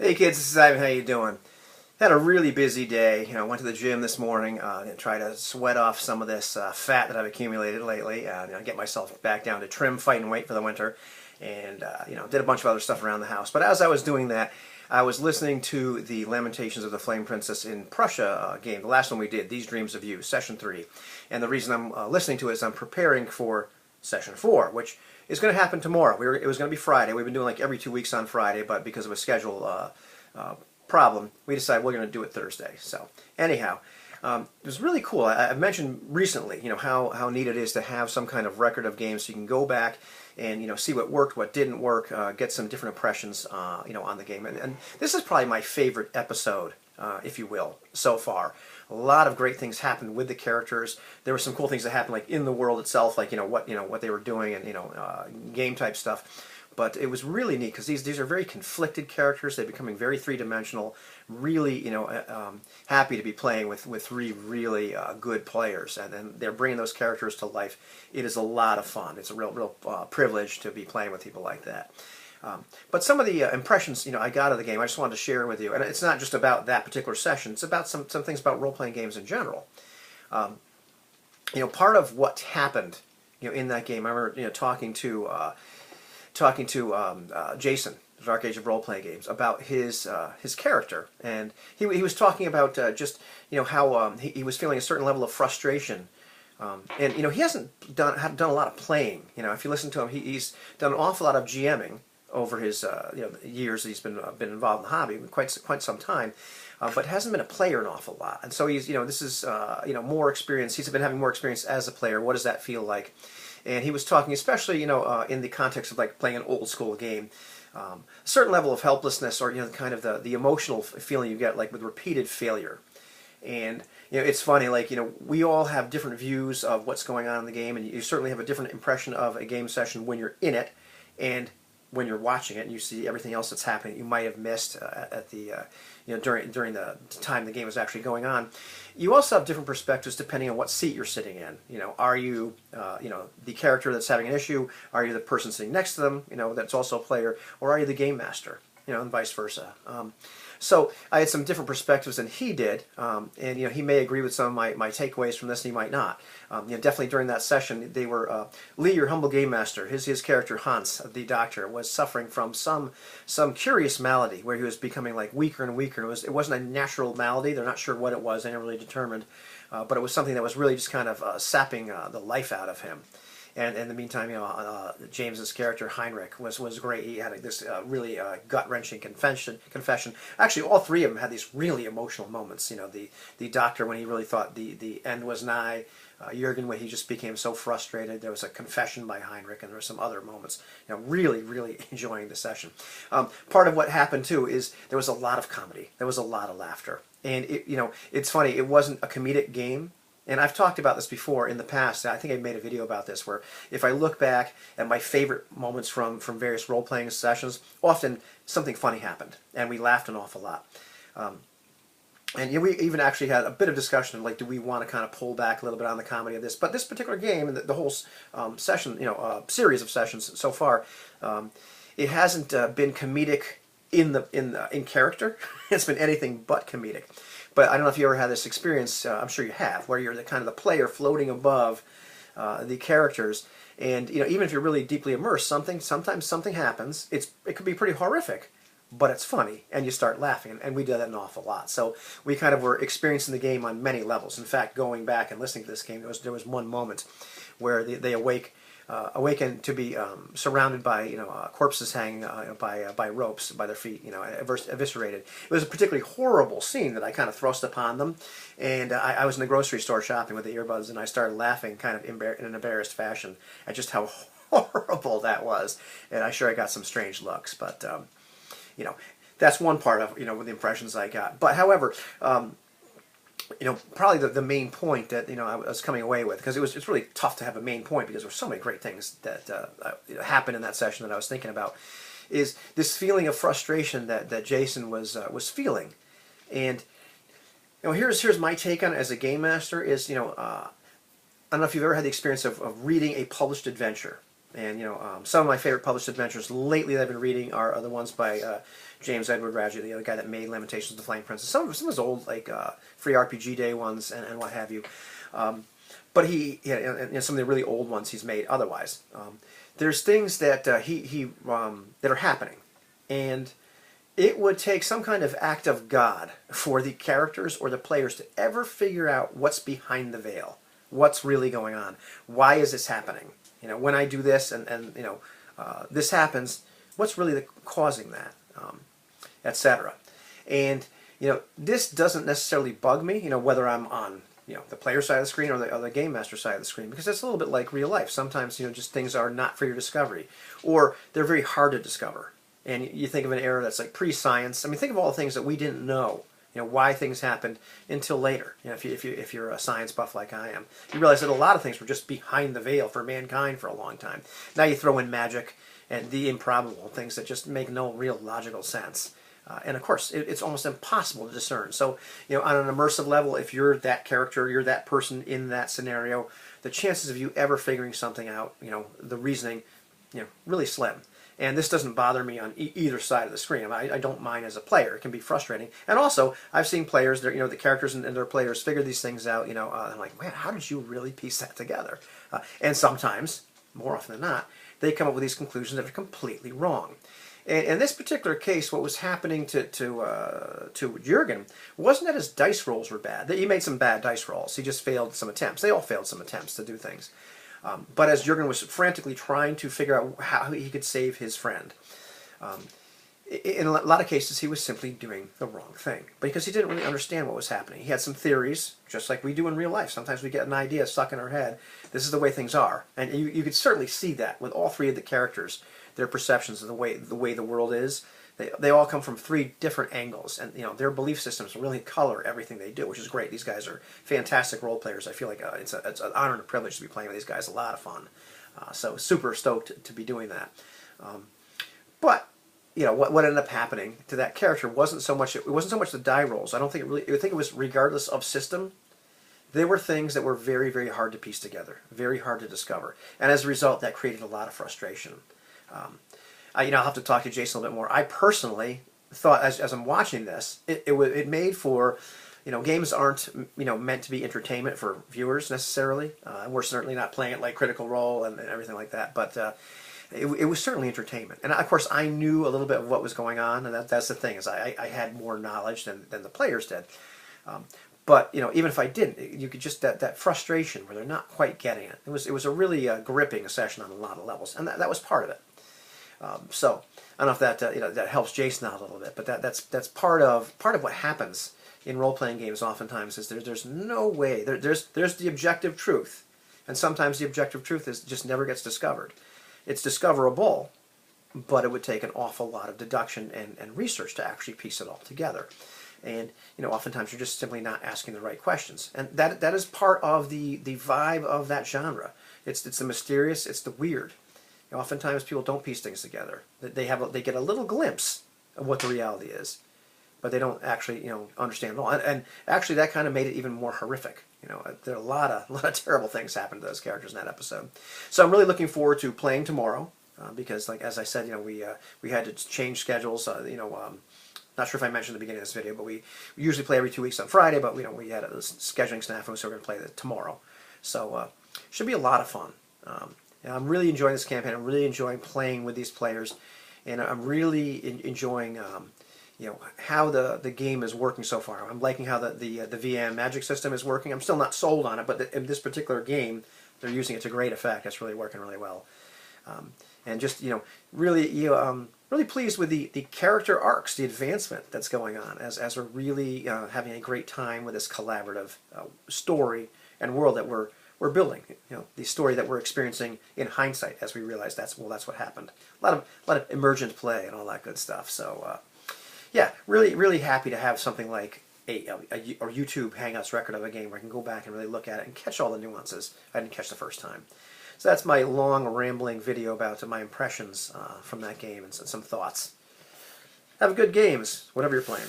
Hey kids, this is Ivan. How you doing? Had a really busy day. Went to the gym this morning to try to sweat off some of this fat that I've accumulated lately. Get myself back down to trim, fighting weight for the winter, and did a bunch of other stuff around the house. But as I was doing that, I was listening to the Lamentations of the Flame Princess in Prussia game, the last one we did, These Dreams of You, Session 3. And the reason I'm listening to it is I'm preparing for Session 4, which is going to happen tomorrow. It was going to be Friday. We've been doing like every 2 weeks on Friday, but because of a schedule problem, we decided we're going to do it Thursday. So anyhow, it was really cool. I've mentioned recently, how neat it is to have some kind of record of games, so you can go back and see what worked, what didn't work, get some different impressions, on the game. And this is probably my favorite episode, if you will, so far. A lot of great things happened with the characters. There were some cool things that happened, like in the world itself, like what they were doing, and game type stuff. But it was really neat because these are very conflicted characters. They're becoming very three-dimensional. Really, happy to be playing with three really good players, and they're bringing those characters to life. It is a lot of fun. It's a real privilege to be playing with people like that. But some of the impressions I got of the game, I just wanted to share with you. And it's not just about that particular session. It's about some things about role-playing games in general. Part of what happened in that game, I remember talking to Jason, Dark Age of Role-Playing Games, about his character, and he was talking about just how he was feeling a certain level of frustration, and he hasn't done a lot of playing. If you listen to him, he's done an awful lot of GMing over his years that he's been involved in the hobby, quite some time, but hasn't been a player an awful lot. And so he's this is more experience. He's been having more experience as a player. What does that feel like? And he was talking, especially in the context of like playing an old school game, a certain level of helplessness, or kind of the emotional feeling you get like with repeated failure. And it's funny, like we all have different views of what's going on in the game, and you certainly have a different impression of a game session when you're in it, and when you're watching it and you see everything else that's happening you might have missed at the during the time the game is actually going on. You also have different perspectives depending on what seat you're sitting in. Are you the character that's having an issue? Are you the person sitting next to them, that's also a player, or are you the game master? And vice versa. So I had some different perspectives than he did, and he may agree with some of my takeaways from this, and he might not. Definitely during that session, they were Lee, your humble game master. His character Hans, the doctor, was suffering from some curious malady where he was becoming like weaker and weaker. It wasn't a natural malady. They're not sure what it was. They never really determined, but it was something that was really just kind of sapping the life out of him. And in the meantime, James's character Heinrich was great. He had this really gut-wrenching confession. Actually, all three of them had these really emotional moments. The doctor when he really thought the end was nigh. Jurgen when he just became so frustrated. There was a confession by Heinrich, and there were some other moments. Really enjoying the session. Part of what happened too is there was a lot of comedy. There was a lot of laughter, and it's funny. It wasn't a comedic game. And I've talked about this before in the past. I think I made a video about this where if I look back at my favorite moments from various role-playing sessions, often something funny happened, and we laughed an awful lot. And we even actually had a bit of discussion, like, do we want to kind of pull back a little bit on the comedy of this? But this particular game and the whole session, series of sessions so far, it hasn't been comedic in character. It's been anything but comedic. But I don't know if you ever had this experience, I'm sure you have, where you're the kind of the player floating above the characters, and even if you're really deeply immersed, sometimes something happens. It could be pretty horrific, but it's funny, and you start laughing, and we did that an awful lot. So we kind of were experiencing the game on many levels. In fact, going back and listening to this game, there was one moment where they awaken to be surrounded by corpses hanging by ropes by their feet, eviscerated. It was a particularly horrible scene that I kind of thrust upon them, and I was in the grocery store shopping with the earbuds, and I started laughing kind of in an embarrassed fashion at just how horrible that was, and I'm sure I got some strange looks, but that's one part of the impressions I got. But however, probably the main point that I was coming away with, because it's really tough to have a main point because there were so many great things that happened in that session that I was thinking about, is this feeling of frustration that Jason was feeling. And here's my take on it as a game master is I don't know if you've ever had the experience of reading a published adventure. And some of my favorite published adventures lately that I've been reading are the ones by James Edward Radley, the other guy that made Lamentations of the Flying Princess. Some of his old like free RPG Day ones and what have you. But and some of the really old ones he's made otherwise. There's things that that are happening, and it would take some kind of act of God for the characters or the players to ever figure out what's behind the veil, what's really going on, why is this happening? When I do this and this happens, what's really causing that, etc. And this doesn't necessarily bug me, whether I'm on the player side of the screen or the game master side of the screen, because it's a little bit like real life. Sometimes just things are not for your discovery, or they're very hard to discover. And you think of an era that's like pre-science. I mean, think of all the things that we didn't know, why things happened until later. If you're a science buff like I am, you realize that a lot of things were just behind the veil for mankind for a long time. Now you throw in magic and the improbable, things that just make no real logical sense. And of course, it's almost impossible to discern. So, on an immersive level, if you're that character, you're that person in that scenario, the chances of you ever figuring something out, the reasoning, really slim. And this doesn't bother me on either side of the screen. I don't mind as a player. It can be frustrating. And also, I've seen players, the characters and their players figure these things out. I'm like, man, how did you really piece that together? And sometimes, more often than not, they come up with these conclusions that are completely wrong. And in this particular case, what was happening to Jurgen wasn't that his dice rolls were bad. He made some bad dice rolls. He just failed some attempts. They all failed some attempts to do things. But as Jurgen was frantically trying to figure out how he could save his friend, in a lot of cases he was simply doing the wrong thing because he didn't really understand what was happening. He had some theories, just like we do in real life. Sometimes we get an idea stuck in our head. This is the way things are. And you could certainly see that with all three of the characters, their perceptions of the way the world is. They all come from three different angles, and their belief systems really color everything they do, which is great. These guys are fantastic role players. I feel like it's an honor and a privilege to be playing with these guys. A lot of fun. So super stoked to be doing that. But what ended up happening to that character wasn't so much the die rolls. I think it was regardless of system. There were things that were very, very hard to piece together, very hard to discover, and as a result, that created a lot of frustration. I'll have to talk to Jason a little bit more. I personally thought, as I'm watching this, it made for, games aren't meant to be entertainment for viewers necessarily. And we're certainly not playing it like Critical Role and everything like that. But it was certainly entertainment. And of course, I knew a little bit of what was going on, and that's the thing is I had more knowledge than the players did. But even if I didn't, you could just that frustration where they're not quite getting it. It was a really gripping session on a lot of levels, and that was part of it. So I don't know if that that helps Jason out a little bit, but that's part of what happens in role playing games. Oftentimes, is there's no way there's the objective truth, and sometimes the objective truth just never gets discovered. It's discoverable, but it would take an awful lot of deduction and research to actually piece it all together. And oftentimes you're just simply not asking the right questions, and that is part of the vibe of that genre. It's the mysterious, it's the weird. Oftentimes people don't piece things together. They get a little glimpse of what the reality is, but they don't actually understand it all. And actually that kind of made it even more horrific. There are a lot of terrible things happen to those characters in that episode. So I'm really looking forward to playing tomorrow because, like as I said, we had to change schedules. Not sure if I mentioned at the beginning of this video, but we usually play every 2 weeks on Friday, but we had a scheduling snafu, so we're going to play that tomorrow. So should be a lot of fun. I'm really enjoying this campaign. I'm really enjoying playing with these players, and I'm really enjoying how the game is working so far. I'm liking how the VM magic system is working. I'm still not sold on it, but in this particular game, they're using it to great effect. It's really working really well, and just really pleased with the character arcs, the advancement that's going on as we're really having a great time with this collaborative story and world that we're building. The story that we're experiencing in hindsight as we realize that's what happened. A lot of emergent play and all that good stuff. So yeah, really happy to have something like a YouTube Hangouts record of a game where I can go back and really look at it and catch all the nuances I didn't catch the first time. So that's my long rambling video about my impressions from that game and some thoughts. Have good games, whatever you're playing.